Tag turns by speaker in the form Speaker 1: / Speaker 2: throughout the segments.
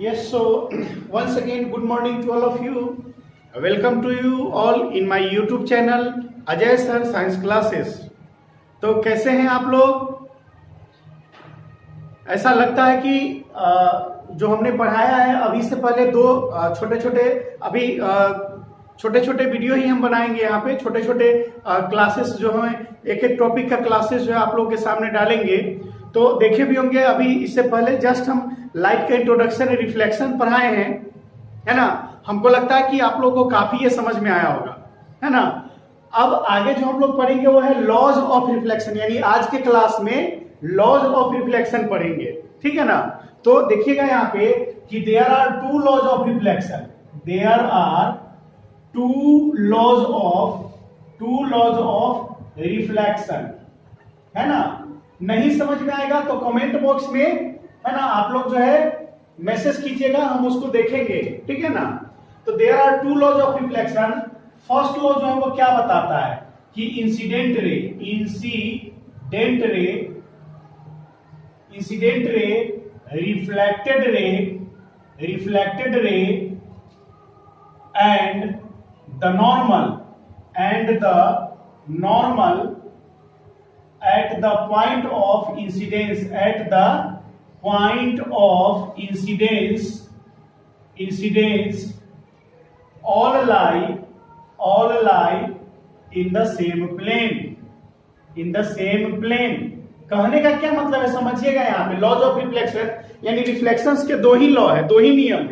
Speaker 1: Yes, so once again, good morning to all of you. Welcome to you all in my YouTube channel Ajay sir science classes. तो कैसे हैं आप लोग? ऐसा लगता है कि जो हमने पढ़ाया है अभी से पहले दो छोटे छोटे वीडियो ही हम बनाएंगे। यहाँ पे छोटे छोटे क्लासेस जो हमें एक एक टॉपिक का क्लासेस जो है आप लोगों के सामने डालेंगे। तो देखे भी होंगे, अभी इससे पहले जस्ट हम लाइट का इंट्रोडक्शन रिफ्लेक्शन पढ़ाए हैं, है ना। हमको लगता है कि आप लोगों को काफी ये समझ में आया होगा, है ना। अब आगे जो हम लोग पढ़ेंगे वो है लॉज ऑफ रिफ्लेक्शन, यानी आज के क्लास में लॉज ऑफ रिफ्लेक्शन पढ़ेंगे, ठीक है ना। तो देखिएगा यहाँ पे कि there are two laws of reflection, there are two laws of reflection, है ना। नहीं समझ में आएगा तो कमेंट बॉक्स में, है ना, आप लोग जो है मैसेज कीजिएगा, हम उसको देखेंगे, ठीक है ना। तो there are two laws of reflection. First law जो है वो क्या बताता है कि incident ray, reflected ray and the normal at the point of incidence all lie in the same plane। कहने का क्या मतलब है समझिएगा। यहाँ पे लॉज ऑफ रिफ्लेक्शन यानी रिफ्लेक्शंस के दो ही लॉ है, दो ही नियम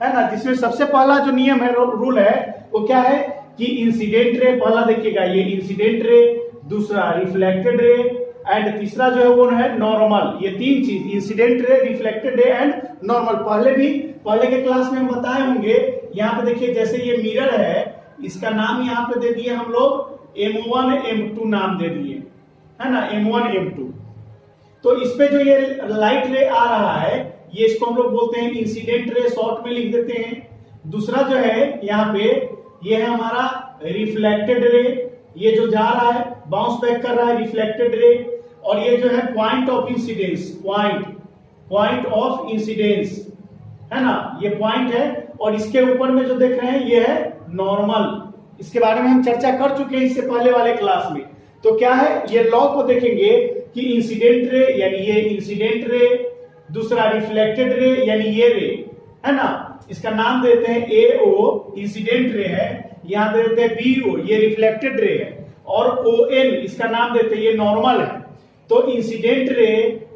Speaker 1: है ना। जिसमें सबसे पहला जो नियम है, रूल है, वो क्या है कि इंसिडेंट रे, पहला देखिएगा ये इंसिडेंट रे, दूसरा रिफ्लेक्टेड रे एंड तीसरा जो है वो है नॉर्मल। ये तीन चीज, incident ray, reflected ray and normal, पहले के क्लास में हम बताए होंगे। यहाँ पे देखिए जैसे ये मिरर है, इसका नाम यहाँ पे दे दिए हम लोग M1 M2 नाम दे दिए, है ना, M1 M2। तो इस पे जो ये लाइट रे आ रहा है, ये इसको हम लोग बोलते हैं इंसिडेंट रे, शॉर्ट में लिख देते हैं। दूसरा जो है यहाँ पे ये है हमारा रिफ्लेक्टेड रे, ये जो जा रहा है बाउंस बैक कर रहा है, रिफ्लेक्टेड रे। और ये जो है पॉइंट ऑफ इंसिडेंस, है ना, ये पॉइंट है। और इसके ऊपर में जो देख रहे हैं ये है नॉर्मल। इसके बारे में हम चर्चा कर चुके हैं इससे पहले वाले क्लास में। तो क्या है, ये लॉ को देखेंगे कि इंसिडेंट रे यानी ये इंसिडेंट रे, दूसरा रिफ्लेक्टेड रे यानी ये रे, है ना, इसका नाम देते हैं AO, इंसिडेंट रे है। यहां दे देते हैं BO, ये रिफ्लेक्टेड रे है। और ON इसका नाम देते हैं, ये नॉर्मल है। तो incident ray,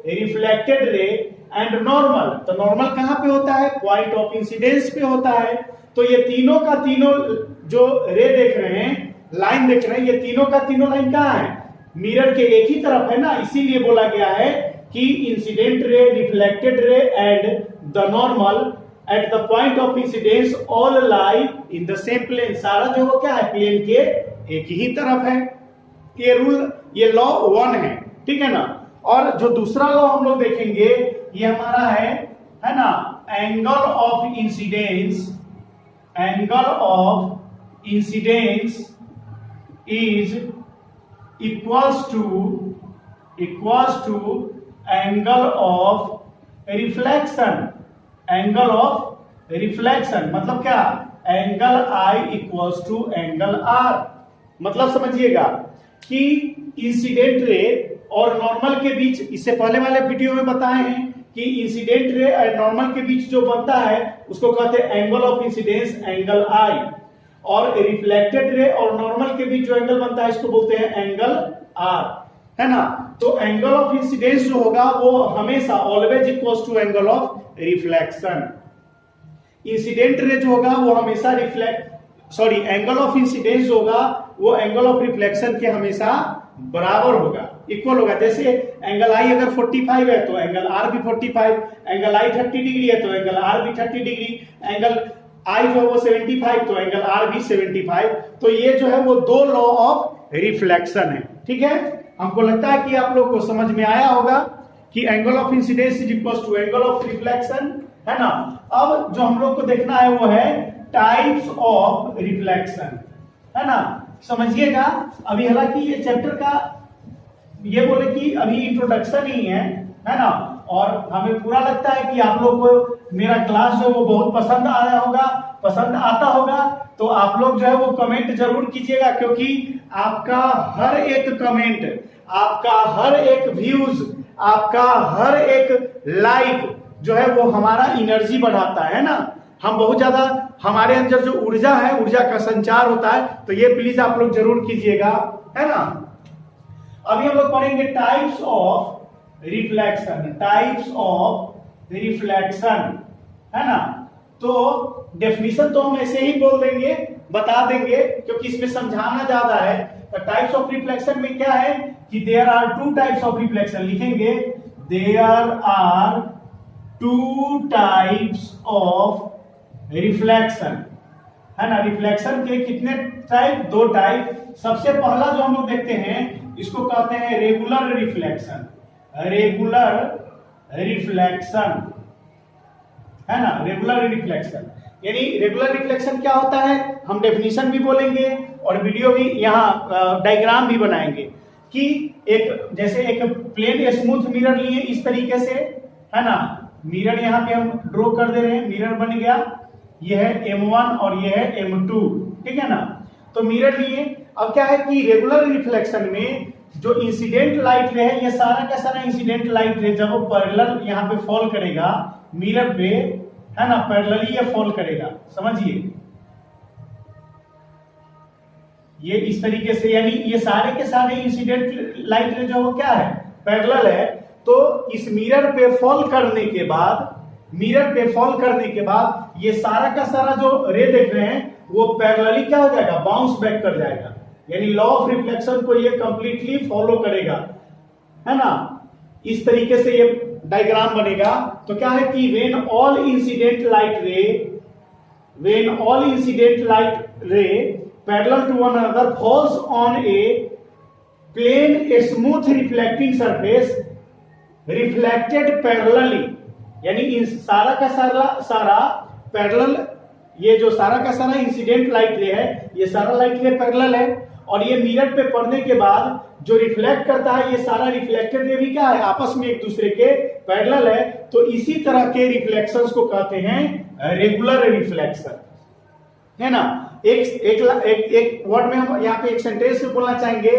Speaker 1: reflected ray and normal. तो नॉर्मल कहां पे होता है, पॉइंट ऑफ इंसिडेंस पे होता है। तो ये तीनों का तीनों जो रे देख रहे हैं, लाइन देख रहे हैं, ये तीनों का तीनों लाइन कहां है, मिरर के एक ही तरफ है ना। इसीलिए बोला गया है कि incident ray, reflected ray and the normal at the point of incidence all lie in the same plane. सारा जो वो क्या है, प्लेन के एक ही तरफ है। ये रूल, ये लॉ 1 है, ठीक है ना। और जो दूसरा लॉ हम लोग देखेंगे ये हमारा है ना, angle of incidence is equals to angle of reflection. मतलब क्या, angle I equals to angle R। मतलब समझिएगा कि इंसिडेंट रे और नॉर्मल के बीच, इससे पहले वाले वीडियो में बताए हैं कि इंसिडेंट रे और नॉर्मल के बीच जो बनता है उसको कहते हैं angle of incidence, angle I। और रिफ्लेक्टेड रे और नॉर्मल के बीच जो एंगल बनता है इसको बोलते हैं एंगल R, है ना। तो एंगल ऑफ इंसिडेंस जो होगा वो हमेशा always equals to angle of reflection. Incident ray जो होगा वो हमेशा एंगल ऑफ इंसिडेंस जो होगा वो एंगल ऑफ रिफ्लेक्शन के हमेशा बराबर होगा, इक्वल होगा। जैसे एंगल I अगर 45 है तो एंगल R भी 45, एंगल I 30 डिग्री है तो एंगल R भी 30 डिग्री, एंगल I जो है वो 75 तो एंगल R भी 75। तो ये जो है वो दो लॉ ऑफ रिफ्लेक्शन है, ठीक है। हमको लगता है कि आप लोग को समझ में आया होगा कि angle of incidence is equal to angle of reflection, है ना। अब जो हम लोग को देखना है वो है टाइप्स ऑफ रिफ्लेक्शन, है ना। समझिएगा, अभी हालांकि ये चैप्टर का ये बोले कि अभी इंट्रोडक्शन ही है ना। और हमें पूरा लगता है कि आप लोग को मेरा क्लास जो वो बहुत पसंद आया होगा, पसंद आता होगा। तो आप लोग जो है वो कमेंट जरूर कीजिएगा, क्योंकि आपका हर एक कमेंट, आपका हर एक व्यूज, आपका हर एक लाइक जो है वो हमारा एनर्जी बढ़ाता है ना। हम बहुत ज्यादा, हमारे अंदर जो ऊर्जा है, ऊर्जा का संचार होता है। तो ये प्लीज आप लोग जरूर कीजिएगा, है ना। अभी हम लोग पढ़ेंगे types of reflection, types of reflection, है ना। तो डेफिनेशन तो हम ऐसे ही बोल देंगे, बता देंगे, क्योंकि इसमें समझाना ज्यादा है। तो टाइप्स ऑफ रिफ्लेक्शन में क्या है कि there are two types of reflection, लिखेंगे there are two types of reflection, है ना। रिफ्लेक्शन के कितने टाइप? दो टाइप। सबसे पहला जो हम लोग देखते हैं इसको कहते हैं रेगुलर रिफ्लेक्शन, रेगुलर रिफ्लेक्शन, है ना। रेगुलर रिफ्लेक्शन यानी रेगुलर रिफ्लेक्शन क्या होता है, हम डेफिनेशन भी बोलेंगे और वीडियो भी यहाँ डायग्राम भी बनाएंगे कि एक जैसे एक प्लेन स्मूथ मिरर लिए इस तरीके से, है ना। मिरर यहाँ पे हम ड्रॉ कर दे रहे हैं, मिरर बन गया, यह है M1 और यह है M2, ठीक है ना। तो मिरर लिए, अब क्या है कि रेगुलर रिफ्लेक्शन में जो इंसिडेंट लाइट रे है, ये सारा का सारा इंसिडेंट लाइट रे जब वो पैरेलल यहाँ पे फॉल करेगा मिरर पे, है ना, पैरेलली ये फॉल करेगा, समझिए। ये इस तरीके से, यानी ये सारे के सारे इंसिडेंट लाइट रे जो वो क्या है, पैरेलल है। तो इस मिरर पे फॉल करने के बाद, मिरर पे फॉल करने के बाद ये सारा का सारा जो रे देख रहे हैं वो पैरेलली क्या हो जाएगा, बाउंस बैक कर जाएगा, यानी लॉ ऑफ रिफ्लेक्शन को ये कंप्लीटली फॉलो करेगा, है ना। इस तरीके से ये डायग्राम बनेगा। तो क्या है कि when all incident light ray parallel to one another falls on a plane smooth reflecting surface reflected parallelly, यानी इन सारा का सारा पैरेलल, ये जो सारा का सारा इंसिडेंट लाइट रे है, ये सारा लाइट रे पैरेलल है, और ये मिरर पे पड़ने के बाद जो रिफ्लेक्ट करता है, ये सारा रिफ्लेक्टेड रे भी क्या है, आपस में एक दूसरे के पैरेलल है। तो इसी तरह के रिफ्लेक्शंस को कहते हैं रेगुलर रिफ्लेक्शन, है ना। एक वर्ड में हम यहाँ पे एक सेंटेंस में बोलना चाहेंगे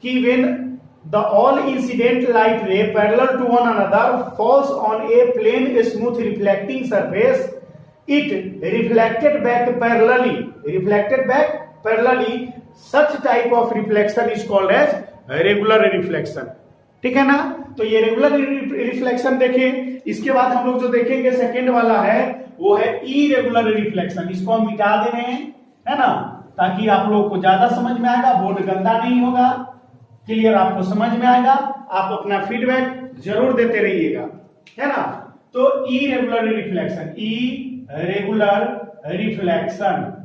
Speaker 1: कि when the all incident light ray parallel to one another falls on a plane smooth reflecting surface, it reflected back parallelly, such type of reflection is called as regular reflection, ठीक है ना। तो ये regular reflection देखें। इसके बाद हम लोग जो देखेंगे सेकेंड वाला है वो है इरेगुलर रिफ्लेक्शन। इसको हम मिटा दे रहे हैं, है ना, ताकि आप लोग को ज्यादा समझ में आएगा, बोर्ड गंदा नहीं होगा, क्लियर आपको समझ में आएगा। आप अपना फीडबैक जरूर देते रहिएगा, है ना। तो इरेगुलर रिफ्लेक्शन, इरेगुलर रिफ्लेक्शन,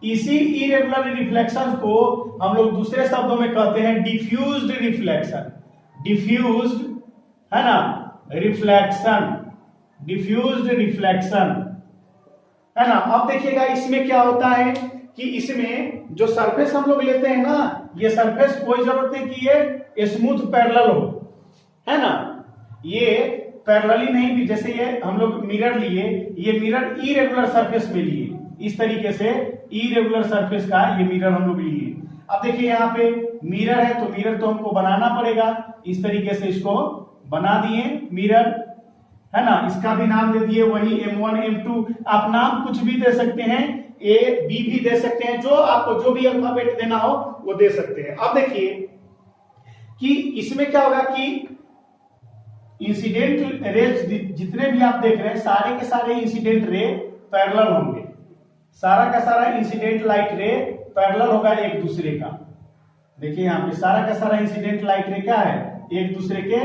Speaker 1: इसी इरेगुलर रिफ्लेक्शन को हम लोग दूसरे शब्दों में कहते हैं डिफ्यूज्ड रिफ्लेक्शन, डिफ्यूज्ड, है ना, रिफ्लेक्शन, डिफ्यूज्ड रिफ्लेक्शन, है ना। अब देखिएगा इसमें क्या होता है कि इसमें जो सरफेस हम लोग लेते हैं ना, ये सरफेस कोई जरूरत नहीं कि ये स्मूथ पैरेलल हो, है ना। ये पैरेलली नहीं भी, जैसे ये हम लोग मिरर लिए, ये मिरर इरेगुलर सरफेस में लिए, इस तरीके से इरेगुलर सरफेस का ये मिरर हम लोग लिए। अब देखिए यहाँ पे मिरर है, तो मिरर तो हमको बनाना पड़ेगा, इस तरीके से इसको बना दिए मिरर, है ना। इसका भी नाम दे दिए वही M1 M2, आप नाम कुछ भी दे सकते हैं, A B भी दे सकते हैं, जो आपको जो भी अल्फाबेट देना हो वो दे सकते हैं। अब देखिए कि इसमें क्या होगा कि इंसिडेंट रेज जितने भी आप देख रहे हैं, सारे के सारे इंसिडेंट रे पैरेलल होंगे, सारा का सारा इंसिडेंट लाइट रे पैरेलल होगा एक दूसरे का। देखिए यहाँ पे सारा का सारा इंसिडेंट लाइट रे क्या है, एक दूसरे के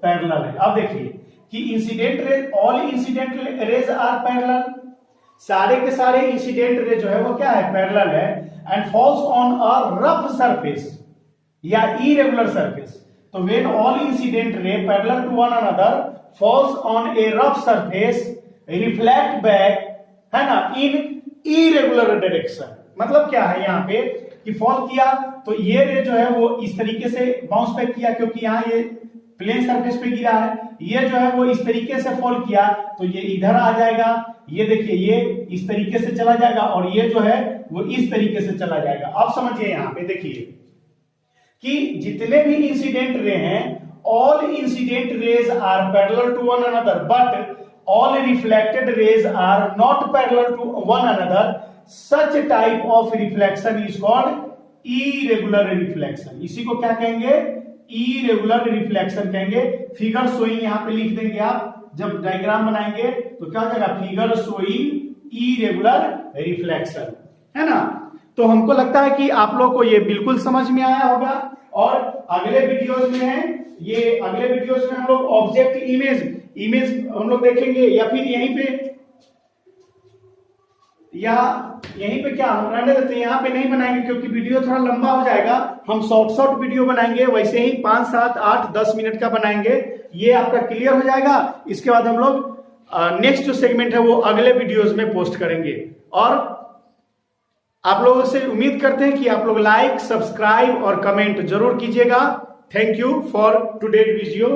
Speaker 1: पैरेलल है। अब देखिए कि incident ray, all incident rays are parallel, सारे के सारे इंसिडेंट रे जो है वो क्या है, पैरेलल है, and falls on a rough surface या इरेगुलर सरफेस। तो when all incident ray parallel to one another falls on a rough surface reflect back, है ना, इन इरेगुलर डायरेक्शन। मतलब क्या है यहाँ पे कि फॉल किया तो ये रे जो है वो इस तरीके से बाउंस बैक किया, क्योंकि यहाँ ये प्लेन सरफेस पे गिरा है, ये जो है वो इस तरीके से फॉल किया तो ये इधर आ जाएगा, ये देखिए ये इस तरीके से चला जाएगा और ये जो है वो इस तरीके से चला जाएगा। अब समझिए यहां पे देखिए कि जितने भी इंसिडेंट रे हैं, all incident rays are parallel to one another but all reflected rays are not parallel to one another. Such type of reflection is called irregular reflection. इसी को क्या कहेंगे? irregular reflection कहेंगे। फिगर शोइंग यहां पे लिख देंगे आप, जब डायग्राम बनाएंगे तो क्या हो जाएगा? फिगर शोइंग irregular reflection, है ना। तो हमको लगता है कि आप लोग को ये बिल्कुल समझ में आया होगा। और अगले वीडियोस में है ये, अगले वीडियोस में हम लोग ऑब्जेक्ट इमेज हम लोग देखेंगे, या फिर यहीं पे क्या हम रहने देते हैं, यहाँ पे नहीं बनाएंगे क्योंकि वीडियो थोड़ा लंबा हो जाएगा। हम शॉर्ट वीडियो बनाएंगे, वैसे ही 5, 7, 8, 10 मिनट का बनाएंगे। ये आपका क्लियर हो जाएगा। इसके बाद हम लोग नेक्स्ट जो सेगमेंट है वो अगले वीडियोस में पोस्ट करेंगे। और आप लोगों से उम्मीद करते हैं कि आप लोग लाइक, सब्सक्राइब और कमेंट जरूर कीजिएगा। Thank you for today video.